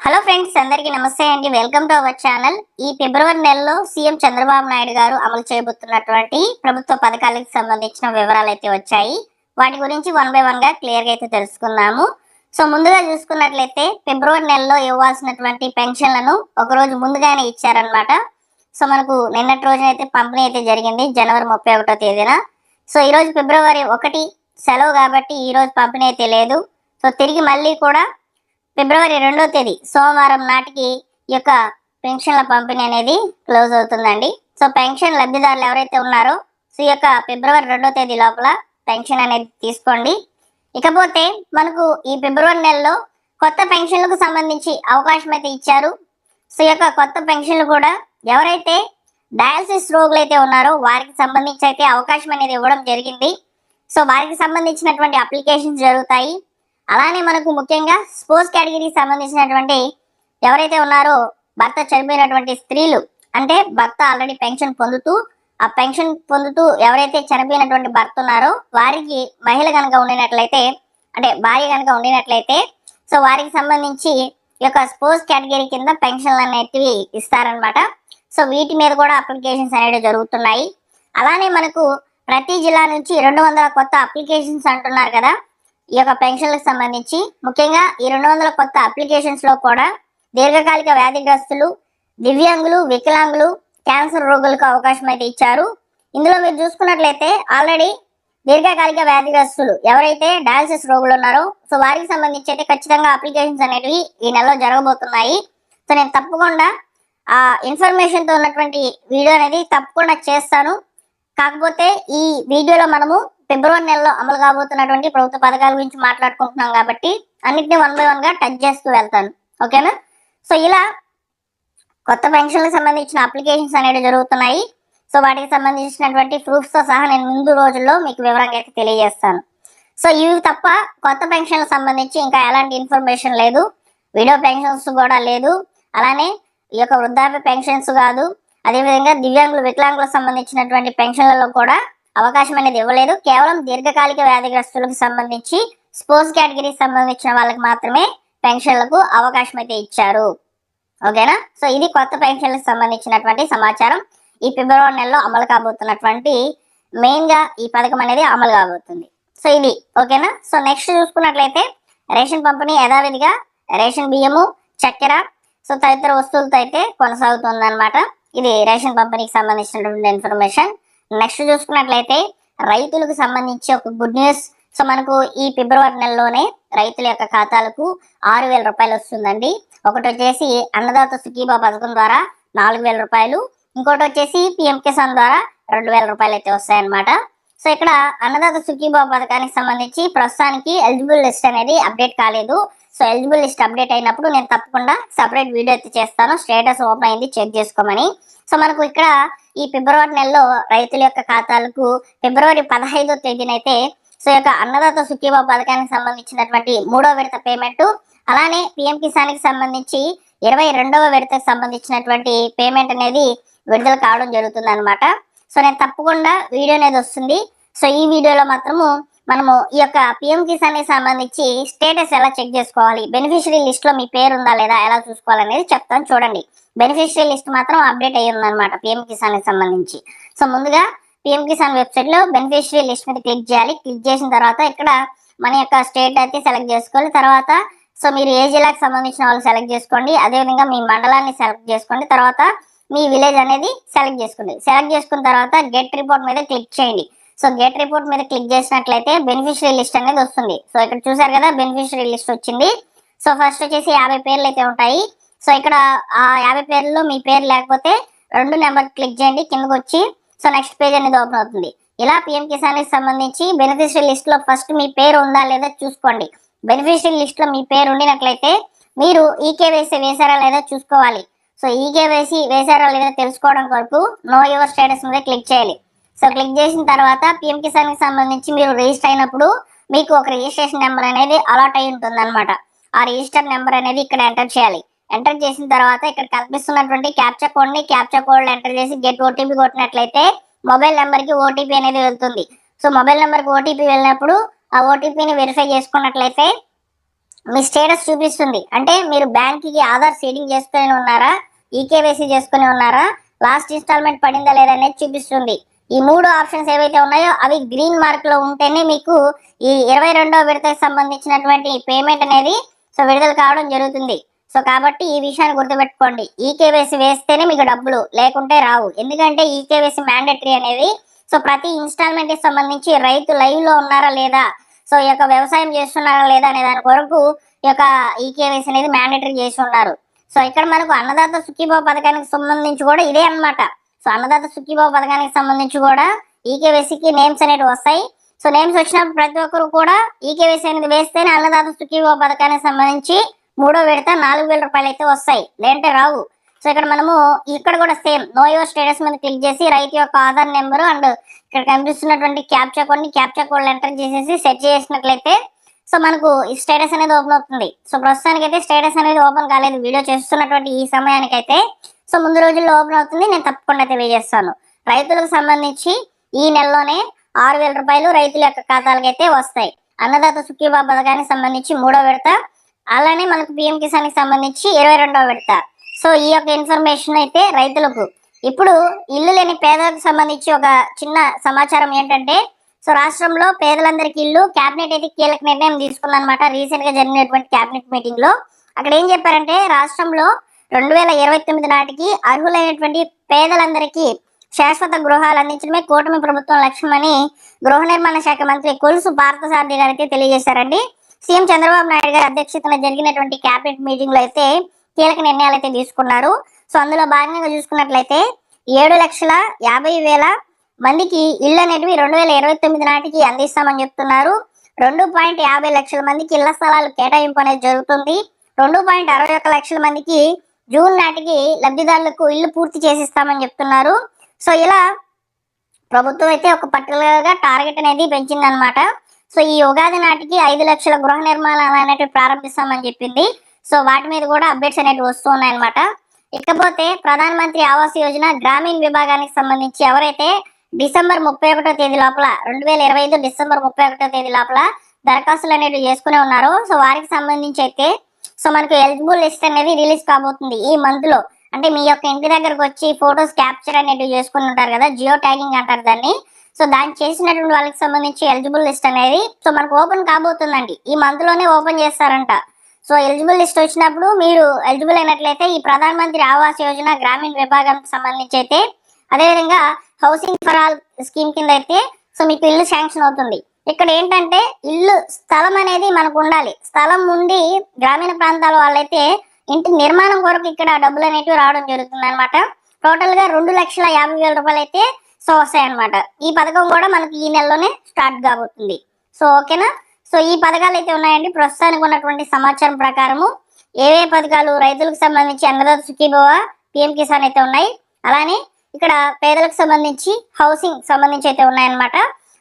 Hello friends, అందరికీ నమస్తే అండి. Welcome to our channel. ఈ ఫిబ్రవరి నెలలో సీఎం చంద్రబాబు నాయుడు గారు అమలు చేయబోతున్నటువంటి ప్రభుత్వ పథకాలకు సంబంధించిన వివరాలు అయితే వచ్చాయి. వాటి గురించి వన్ బై వన్ గా క్లియర్ గా అయితే తెలుసుకుందాము. సో ముందుగా చూసుకున్నట్లయితే ఫిబ్రవరి నెలలో ఇవ్వాల్సినటువంటి పెన్షన్లను ఒక రోజు ముందుగానే ఇచ్చారనమాట. సో మనకు నిన్నటి రోజున అయితే పంపిణీ అయితే జరిగింది, జనవరి 31వ తేదీన. సో ఈ రోజు ఫిబ్రవరి 1 సెలవు కాబట్టి ఈ రోజు పంపిణీ అయితే లేదు. సో తిరిగి మళ్ళీ కూడా ఫిబ్రవరి 2వ తేదీ సోమవారం నాటికి ఈ యొక్క పెన్షన్ల పంపిణీ అనేది క్లోజ్ అవుతుందండి. సో పెన్షన్ లబ్ధిదారులు ఎవరైతే ఉన్నారో సో ఈ యొక్క ఫిబ్రవరి 2వ తేదీ లోపల పెన్షన్ అనేది తీసుకోండి. ఇకపోతే మనకు ఈ ఫిబ్రవరి నెలలో కొత్త పెన్షన్లకు సంబంధించి అవకాశం అయితే ఇచ్చారు. సో ఈ యొక్క కొత్త పెన్షన్లు కూడా ఎవరైతే డయాలసిస్ రోగులు అయితే ఉన్నారో వారికి సంబంధించి అయితే అవకాశం అనేది ఇవ్వడం జరిగింది. సో వారికి సంబంధించినటువంటి అప్లికేషన్స్ జరుగుతాయి. అలానే మనకు ముఖ్యంగా స్పోర్ట్స్ కేటగిరీకి సంబంధించినటువంటి ఎవరైతే ఉన్నారో భర్త చనిపోయినటువంటి స్త్రీలు, అంటే భర్త ఆల్రెడీ పెన్షన్ పొందుతూ ఆ పెన్షన్ పొందుతూ ఎవరైతే చనిపోయినటువంటి భర్త ఉన్నారో వారికి మహిళ కనుక ఉండినట్లయితే, అంటే భార్య కనుక ఉండినట్లయితే సో వారికి సంబంధించి ఈ యొక్క స్పోర్ట్స్ కేటగిరీ కింద పెన్షన్లు అనేటివి ఇస్తారనమాట. సో వీటి మీద కూడా అప్లికేషన్స్ అనేవి జరుగుతున్నాయి. అలానే మనకు ప్రతి జిల్లా నుంచి 200 కొత్త అప్లికేషన్స్ అంటున్నారు కదా ఈ యొక్క పెన్షన్లకు సంబంధించి. ముఖ్యంగా ఈ 200 కొత్త అప్లికేషన్స్ లో కూడా దీర్ఘకాలిక వ్యాధిగ్రస్తులు, దివ్యాంగులు, వికలాంగులు, క్యాన్సర్ రోగులకు అవకాశం అయితే ఇచ్చారు. ఇందులో మీరు చూసుకున్నట్లయితే ఆల్రెడీ దీర్ఘకాలిక వ్యాధిగ్రస్తులు ఎవరైతే డయాలసిస్ రోగులు ఉన్నారో సో వారికి సంబంధించి అయితే ఖచ్చితంగా అప్లికేషన్స్ అనేవి ఈ నెలలో జరగబోతున్నాయి. సో నేను తప్పకుండా ఆ ఇన్ఫర్మేషన్ తో ఉన్నటువంటి వీడియో అనేది తప్పకుండా చేస్తాను. కాకపోతే ఈ వీడియోలో మనము ఫిబ్రవరి నెలలో అమలు కాబోతున్నటువంటి ప్రభుత్వ పథకాల గురించి మాట్లాడుకుంటున్నాం కాబట్టి అన్నిటిని వన్ బై వన్ గా టచ్ చేస్తూ వెళ్తాను, ఓకేనా. సో ఇలా కొత్త పెన్షన్లకు సంబంధించిన అప్లికేషన్స్ అనేవి జరుగుతున్నాయి. సో వాటికి సంబంధించినటువంటి ప్రూఫ్స్ తో సహా నేను ముందు రోజుల్లో మీకు వివరంగా అయితే తెలియజేస్తాను. సో ఇవి తప్ప కొత్త పెన్షన్లకు సంబంధించి ఇంకా ఎలాంటి ఇన్ఫర్మేషన్ లేదు. వీడియో పెన్షన్స్ కూడా లేదు. అలానే ఈ యొక్క వృద్ధాప్య పెన్షన్స్ కాదు, అదేవిధంగా దివ్యాంగులు, వికలాంగులకు సంబంధించినటువంటి పెన్షన్లలో కూడా అవకాశం అనేది ఇవ్వలేదు. కేవలం దీర్ఘకాలిక వ్యాధిగ్రస్తులకు సంబంధించి స్పోర్ట్స్ కేటగిరీకి సంబంధించిన వాళ్ళకి మాత్రమే పెన్షన్లకు అవకాశం అయితే ఇచ్చారు, ఓకేనా. సో ఇది కొత్త పెన్షన్లకు సంబంధించినటువంటి సమాచారం. ఈ ఫిబ్రవరి నెలలో అమలు కాబోతున్నటువంటి మెయిన్ గా ఈ పథకం అనేది అమలు కాబోతుంది. సో ఇది ఓకేనా. సో నెక్స్ట్ చూసుకున్నట్లయితే రేషన్ పంపిణీ యథావిధిగా రేషన్ బియ్యము, చక్కెర సో తదితర వస్తువులతో అయితే కొనసాగుతుంది అనమాట. ఇది రేషన్ పంపిణీకి సంబంధించినటువంటి ఇన్ఫర్మేషన్. నెక్స్ట్ చూసుకున్నట్లయితే రైతులకు సంబంధించి ఒక గుడ్ న్యూస్. సో మనకు ఈ ఫిబ్రవరి నెలలోనే రైతుల యొక్క ఖాతాలకు 6,000 రూపాయలు వస్తుందండి. ఒకటి వచ్చేసి అన్నదాత సుఖీబా పథకం ద్వారా 4,000 రూపాయలు, ఇంకోటి వచ్చేసి పిఎం కిసాన్ ద్వారా 2,000 రూపాయలు అయితే వస్తాయన్నమాట. సో ఇక్కడ అన్నదాత సుఖీబా పథకానికి సంబంధించి ప్రస్తుతానికి ఎలిజిబుల్ లిస్ట్ అనేది అప్డేట్ కాలేదు. సో ఎలిజిబుల్ లిస్ట్ అప్డేట్ అయినప్పుడు నేను తప్పకుండా సపరేట్ వీడియో అయితే చేస్తాను, స్టేటస్ ఓపెన్ అయింది చెక్ చేసుకోమని. సో మనకు ఇక్కడ ఈ ఫిబ్రవరి నెలలో రైతుల యొక్క ఖాతాలకు ఫిబ్రవరి 15వ తేదీనైతే సో యొక్క అన్నదాత సుఖీబా పథకానికి సంబంధించినటువంటి 3వ విడత పేమెంట్, అలానే పిఎం కిసాన్ కి సంబంధించి 22వ విడతకు సంబంధించినటువంటి పేమెంట్ అనేది విడుదల కావడం జరుగుతుంది అనమాట. సో నేను తప్పకుండా వీడియో అనేది వస్తుంది. సో ఈ వీడియోలో మాత్రము మనము ఈ యొక్క పిఎం కిసాన్ కి సంబంధించి స్టేటస్ ఎలా చెక్ చేసుకోవాలి, బెనిఫిషరీ లిస్ట్ లో మీ పేరు ఉందా లేదా ఎలా చూసుకోవాలనేది చెప్తాను. చూడండి, బెనిఫిషరీ లిస్ట్ మాత్రం అప్డేట్ అయ్యి ఉందన్నమాట పిఎం కిసాన్ కి సంబంధించి. సో ముందుగా పిఎం కిసాన్ వెబ్సైట్ లో బెనిఫిషరీ లిస్ట్ మీద క్లిక్ చేయాలి. క్లిక్ చేసిన తర్వాత ఇక్కడ మన యొక్క స్టేట్ అయితే సెలెక్ట్ చేసుకోవాలి. తర్వాత సో మీరు ఏ జిల్లాకి సంబంధించిన వాళ్ళు సెలెక్ట్ చేసుకోండి, అదేవిధంగా మీ మండలాన్ని సెలెక్ట్ చేసుకోండి, తర్వాత మీ విలేజ్ అనేది సెలెక్ట్ చేసుకోండి. సెలెక్ట్ చేసుకున్న తర్వాత గెట్ రిపోర్ట్ మీద క్లిక్ చేయండి. సో గెట్ రిపోర్ట్ మీద క్లిక్ చేసినట్లయితే బెనిఫిషరీ లిస్ట్ అనేది వస్తుంది. సో ఇక్కడ చూసారు కదా బెనిఫిషరీ లిస్ట్ వచ్చింది. సో ఫస్ట్ వచ్చేసి 50 పేర్లు అయితే ఉంటాయి. సో ఇక్కడ ఆ 50 పేర్లలో మీ పేరు లేకపోతే 2 నెంబర్ క్లిక్ చేయండి, కిందకు వచ్చి సో నెక్స్ట్ పేజ్ అనేది ఓపెన్ అవుతుంది. ఇలా పిఎం కిసాన్ కి సంబంధించి బెనిఫిషరీ లిస్ట్ లో ఫస్ట్ మీ పేరు ఉందా లేదా చూసుకోండి. బెనిఫిషరీ లిస్ట్ లో మీ పేరు ఉండినట్లయితే మీరు ఈకేవైసీ వేసారా లేదా చూసుకోవాలి. సో ఈకేవైసీ వేసారా లేదా తెలుసుకోవడం కొరకు నో యువర్ స్టేటస్ మీద క్లిక్ చేయాలి. సో క్లిక్ చేసిన తర్వాత పిఎం కిసాన్ కి సంబంధించి మీరు రిజిస్టర్ అయినప్పుడు మీకు ఒక రిజిస్ట్రేషన్ నెంబర్ అనేది అలాట్ అయి ఉంటుంది అనమాట. ఆ రిజిస్టర్ నెంబర్ అనేది ఇక్కడ ఎంటర్ చేయాలి. ఎంటర్ చేసిన తర్వాత ఇక్కడ కనిపిస్తున్నటువంటి క్యాప్చా కోడ్ ని క్యాప్చా కోడ్ ఎంటర్ చేసి గెట్ ఓటీపీ కొట్టినట్లయితే మొబైల్ నెంబర్ కి ఓటీపీ అనేది వెళ్తుంది. సో మొబైల్ నెంబర్ కి ఓటీపీ వెళ్ళినప్పుడు ఆ ఓటీపీని వెరిఫై చేసుకున్నట్లయితే మీ స్టేటస్ చూపిస్తుంది. అంటే మీరు బ్యాంక్ కి ఆధార్ సీడింగ్ చేసుకొని ఉన్నారా, ఈకేవైసీ చేసుకొని ఉన్నారా, లాస్ట్ ఇన్స్టాల్మెంట్ పడిందా లేదా అనేది చూపిస్తుంది. ఈ 3 ఆప్షన్స్ ఏవైతే ఉన్నాయో అవి గ్రీన్ మార్క్ లో ఉంటేనే మీకు ఈ 22వ విడతకు సంబంధించినటువంటి పేమెంట్ అనేది విడుదల కావడం జరుగుతుంది. కాబట్టి ఈ విషయాన్ని గుర్తుపెట్టుకోండి. ఈకేవైసీ వేస్తేనే మీకు డబ్బులు, లేకుంటే రావు. ఎందుకంటే ఈకేవైసీ మ్యాండేటరీ అనేది ప్రతి ఇన్స్టాల్మెంట్ కి సంబంధించి రైతు లైవ్ లో ఉన్నారా లేదా, ఈ యొక్క వ్యవసాయం చేస్తున్నారా లేదా అనే దాని కొరకు ఈ యొక్క ఈకేవైసీ అనేది మ్యాండేటరీ చేసి ఉన్నారు. ఇక్కడ మనకు అన్నదాత సుఖీభావ పథకానికి సంబంధించి కూడా ఇదే అన్నమాట. అన్నదాత సుఖీభావ పథకానికి సంబంధించి కూడా ఈకేవైసీకి నేమ్స్ అనేవి వస్తాయి. నేమ్స్ వచ్చినప్పుడు ప్రతి ఒక్కరు కూడా ఈకేవైసీ అనేది వేస్తేనే అన్నదాత సుఖీభావ పథకానికి సంబంధించి 3వ విడత 4,000 రూపాయలు అయితే వస్తాయి, లేదంటే రావు. ఇక్కడ మనము ఇక్కడ కూడా సేమ్ నో యువర్ స్టేటస్ మీద క్లిక్ చేసి రైతు యొక్క ఆధార్ నెంబర్ అండ్ ఇక్కడ కనిపిస్తున్నటువంటి క్యాప్చా కోడ్ ఎంటర్ చేసేసి సెట్ చేసినట్లయితే మనకు ఈ స్టేటస్ అనేది ఓపెన్ అవుతుంది. ప్రస్తుతానికి అయితే స్టేటస్ అనేది ఓపెన్ కాలేదు. వీడియో చేస్తున్నటువంటి ఈ సమయానికి అయితే ముందు రోజుల్లో ఓపెన్ అవుతుంది. నేను తప్పకుండా తెలియజేస్తాను. రైతులకు సంబంధించి ఈ నెలలోనే 6,000 రూపాయలు రైతుల యొక్క ఖాతాలకు అయితే వస్తాయి. అన్నదాత సుఖీభావ పథకానికి సంబంధించి 3వ విడత, అలానే మనకు పిఎం కిసాన్ కి సంబంధించి 22వ విడత. ఈ యొక్క ఇన్ఫర్మేషన్ అయితే రైతులకు. ఇప్పుడు ఇల్లు లేని పేదలకు సంబంధించి ఒక చిన్న సమాచారం ఏంటంటే రాష్ట్రంలో పేదలందరికీ ఇల్లు కేబినెట్ అయితే కీలక నిర్ణయం తీసుకుందనమాట. రీసెంట్ గా జరిగినటువంటి కేబినెట్ మీటింగ్ లో అక్కడ ఏం చెప్పారంటే రాష్ట్రంలో 2029 నాటికి అర్హులైనటువంటి పేదలందరికీ శాశ్వత గృహాలు అందించడమే కూటమి ప్రభుత్వం లక్ష్యమని గృహ నిర్మాణ శాఖ మంత్రి కొలుసు పార్థసారథి గారు అయితే తెలియజేశారండి. సీఎం చంద్రబాబు నాయుడు గారి అధ్యక్షతన జరిగినటువంటి కేబినెట్ మీటింగ్ లో అయితే కీలక నిర్ణయాలు అయితే తీసుకున్నారు. అందులో భాగంగా చూసుకున్నట్లయితే 7,50,000 మందికి ఇళ్ళు అనేటివి 2029 నాటికి అందిస్తామని చెప్తున్నారు. 2.50 లక్షల మందికి ఇళ్ల స్థలాలు కేటాయింపు అనేది జరుగుతుంది. 2.61 లక్షల మందికి జూన్ నాటికి లబ్ధిదారులకు ఇల్లు పూర్తి చేసిస్తామని చెప్తున్నారు. ఇలా ప్రభుత్వం అయితే ఒక పర్టికులర్ గా టార్గెట్ అనేది పెంచిందనమాట. ఈ ఉగాది నాటికి 5 లక్షల గృహ నిర్మాణాలు అనేటివి ప్రారంభిస్తామని చెప్పింది. వాటి మీద కూడా అప్డేట్స్ అనేవి వస్తూ ఉన్నాయన్నమాట. ఇకపోతే ప్రధాన మంత్రి ఆవాస్ యోజన గ్రామీణ విభాగానికి సంబంధించి ఎవరైతే డిసెంబర్ 31వ తేదీ లోపల 2025 డిసెంబర్ 31వ తేదీ లోపల దరఖాస్తులు అనేవి చేసుకునే ఉన్నారో వారికి సంబంధించి అయితే మనకు ఎలిజిబుల్ లిస్ట్ అనేది రిలీజ్ కాబోతుంది ఈ మంత్ లో. అంటే మీ యొక్క ఇంటి దగ్గరకు వచ్చి ఫొటోస్ క్యాప్చర్ అనేవి చేసుకుని ఉంటారు కదా, జియో ట్యాగింగ్ అంటారు దాన్ని. దాన్ని చేసినటువంటి వాళ్ళకి సంబంధించి ఎలిజిబుల్ లిస్ట్ అనేది మనకు ఓపెన్ కాబోతుందండి. ఈ మంత్ లోనే ఓపెన్ చేస్తారంట. ఎలిజిబుల్ లిస్ట్ వచ్చినప్పుడు మీరు ఎలిజిబుల్ అయినట్లయితే ఈ ప్రధాన మంత్రి ఆవాస్ యోజన గ్రామీణ విభాగానికి సంబంధించి అయితే అదేవిధంగా హౌసింగ్ ఫర్ ఆల్ స్కీమ్ కింద అయితే మీకు ఇల్లు శాంక్షన్ అవుతుంది. ఇక్కడ ఏంటంటే ఇల్లు స్థలం అనేది మనకు ఉండాలి. స్థలం ఉండి గ్రామీణ ప్రాంతాల వాళ్ళైతే ఇంటి నిర్మాణం కొరకు ఇక్కడ డబ్బులు అనేటివి రావడం జరుగుతుంది అనమాట. టోటల్ గా 2,50,000 రూపాయలు అయితే వస్తాయన్నమాట. ఈ పథకం కూడా మనకి ఈ నెలలోనే స్టార్ట్ కాబోతుంది. ఓకేనా. ఈ పథకాలు అయితే ఉన్నాయండి. ప్రస్తుతానికి ఉన్నటువంటి సమాచారం ప్రకారము ఏవే పథకాలు రైతులకు సంబంధించి అన్నదాత సుఖీభవ, పిఎం కిసాన్ అయితే ఉన్నాయి. అలానే ఇక్కడ పేదలకు సంబంధించి హౌసింగ్ సంబంధించి అయితే ఉన్నాయన్నమాట.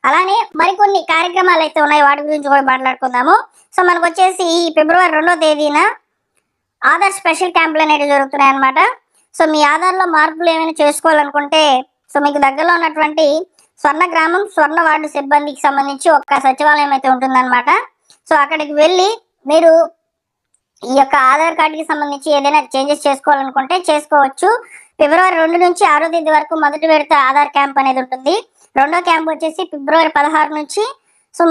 అలానే మరికొన్ని కార్యక్రమాలు అయితే ఉన్నాయి, వాటి గురించి కూడా మాట్లాడుకుందాము. మనకు వచ్చేసి ఈ ఫిబ్రవరి 2వ తేదీన ఆధార్ స్పెషల్ క్యాంపులు అనేవి జరుగుతున్నాయి అనమాట. మీ ఆధార్లో మార్పులు ఏమైనా చేసుకోవాలనుకుంటే మీకు దగ్గరలో ఉన్నటువంటి స్వర్ణ గ్రామం స్వర్ణ వార్డు సిబ్బందికి సంబంధించి ఒక సచివాలయం అయితే ఉంటుందన్నమాట. అక్కడికి వెళ్ళి మీరు ఈ యొక్క ఆధార్ కార్డుకి సంబంధించి ఏదైనా చేంజెస్ చేసుకోవాలనుకుంటే చేసుకోవచ్చు. ఫిబ్రవరి 2 నుంచి 6వ తేదీ వరకు మొదటి విడత ఆధార్ క్యాంప్ అనేది ఉంటుంది. రెండో క్యాంప్ వచ్చేసి ఫిబ్రవరి 16 నుంచి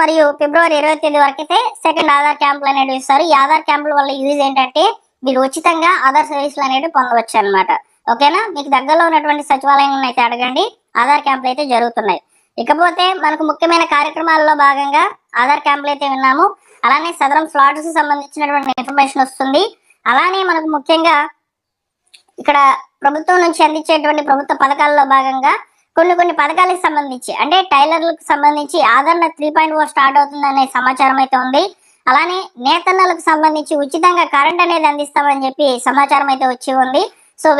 మరియు ఫిబ్రవరి 20వ తేదీ వరకు అయితే సెకండ్ ఆధార్ క్యాంపులు అనేవి ఇస్తారు. ఈ ఆధార్ క్యాంపుల వల్ల యూజ్ ఏంటంటే మీరు ఉచితంగా ఆధార్ సర్వీసులు అనేవి పొందవచ్చు అనమాట. ఓకేనా. మీకు దగ్గరలో ఉన్నటువంటి సచివాలయం అయితే అడగండి, ఆధార్ క్యాంపులు అయితే జరుగుతున్నాయి. ఇకపోతే మనకు ముఖ్యమైన కార్యక్రమాల్లో భాగంగా ఆధార్ క్యాంపులు అయితే విన్నాము. అలానే సదరం స్లాట్స్ సంబంధించినటువంటి ఇన్ఫర్మేషన్ వస్తుంది. అలానే మనకు ముఖ్యంగా ఇక్కడ ప్రభుత్వం నుంచి అందించేటువంటి ప్రభుత్వ పథకాల్లో భాగంగా కొన్ని పథకాలకు సంబంధించి అంటే టైలర్లకు సంబంధించి ఆదరణ 3.0 స్టార్ట్ అవుతుందనే సమాచారం అయితే ఉంది. అలానే నేతన్నలకు సంబంధించి ఉచితంగా కరెంట్ అనేది అందిస్తామని చెప్పి సమాచారం అయితే వచ్చి ఉంది.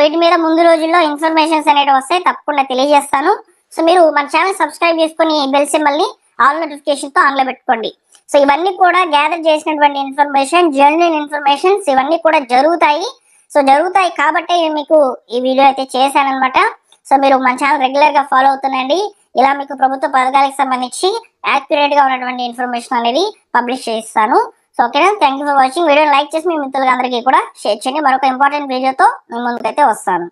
వీటి మీద ముందు రోజుల్లో ఇన్ఫర్మేషన్స్ అనేవి వస్తాయి, తప్పకుండా తెలియజేస్తాను. మీరు మన ఛానల్ సబ్స్క్రైబ్ చేసుకుని బెల్ సింబల్ ని ఆల్ నోటిఫికేషన్ తో ఆన్ లో పెట్టుకోండి. ఇవన్నీ కూడా గ్యాదర్ చేసినటువంటి ఇన్ఫర్మేషన్, జెన్యూన్ ఇన్ఫర్మేషన్స్ ఇవన్నీ కూడా జరుగుతాయి కాబట్టి మీకు ఈ వీడియో అయితే చేశానన్నమాట. మీరు మన ఛానల్ రెగ్యులర్ గా ఫాలో అవుతుండండి. ఇలా మీకు ప్రభుత్వ పథకాలకు సంబంధించి యాక్యురేట్ గా ఉన్నటువంటి ఇన్ఫర్మేషన్ అనేది పబ్లిష్ చేస్తాను. సో ఓకేనా, thank you for watching. Video like చేసి మీ మిత్రులందరికీ కూడా షేర్ చేయండి. మరొక ఇంపార్టెంట్ వీడియోతో మీ ముందుకైతే వస్తాను.